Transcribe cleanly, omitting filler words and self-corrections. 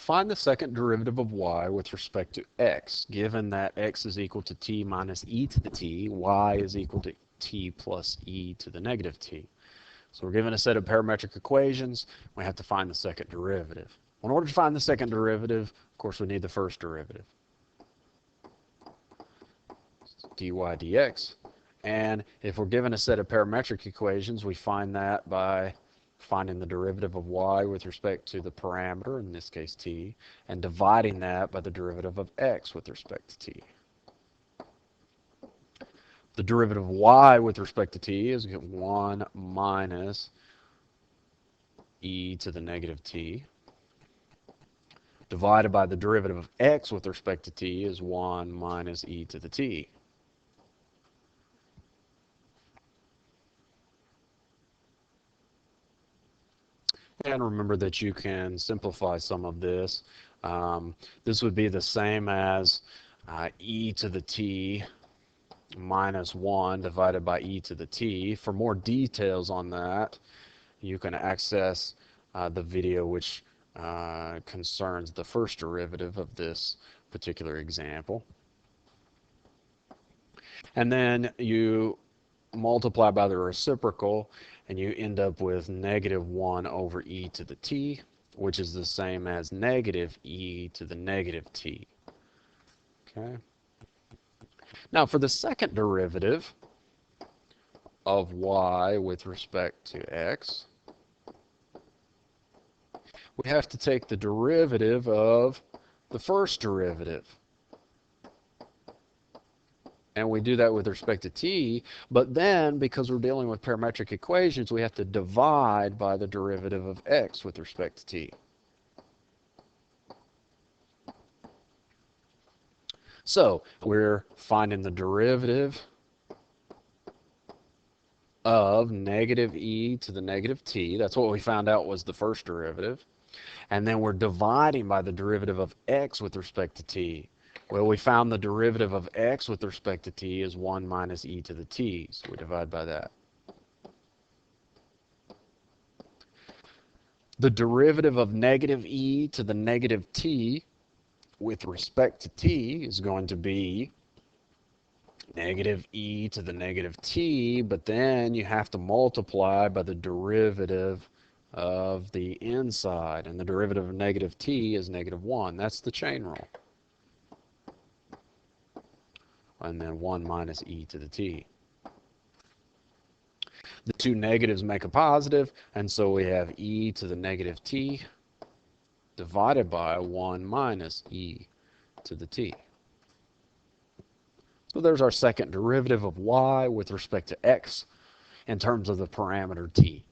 find the second derivative of y with respect to x, given that x is equal to t minus e to the t, y is equal to t plus e to the negative t. So we're given a set of parametric equations. We have to find the second derivative. In order to find the second derivative, of course, we need the first derivative, dy dx. And if we're given a set of parametric equations, we find that by finding the derivative of y with respect to the parameter, in this case t, and dividing that by the derivative of x with respect to t. The derivative of y with respect to t is 1 minus e to the negative t, divided by the derivative of x with respect to t is 1 minus e to the t. And remember that you can simplify some of this. This would be the same as e to the t minus 1 divided by e to the t. For more details on that, you can access the video which concerns the first derivative of this particular example. And then you multiply by the reciprocal, and you end up with negative 1 over e to the t, which is the same as negative e to the negative t. Okay. Now for the second derivative of y with respect to x, we have to take the derivative of the first derivative. And we do that with respect to t, but then because we're dealing with parametric equations, we have to divide by the derivative of x with respect to t. So we're finding the derivative of negative e to the negative t. That's what we found out was the first derivative. And then we're dividing by the derivative of x with respect to t. Well, we found the derivative of x with respect to t is 1 minus e to the t, so we divide by that. The derivative of negative e to the negative t with respect to t is going to be negative e to the negative t, but then you have to multiply by the derivative of the inside, and the derivative of negative t is negative 1. That's the chain rule. And then 1 minus e to the t. The two negatives make a positive, and so we have e to the negative t divided by 1 minus e to the t. So there's our second derivative of y with respect to x in terms of the parameter t.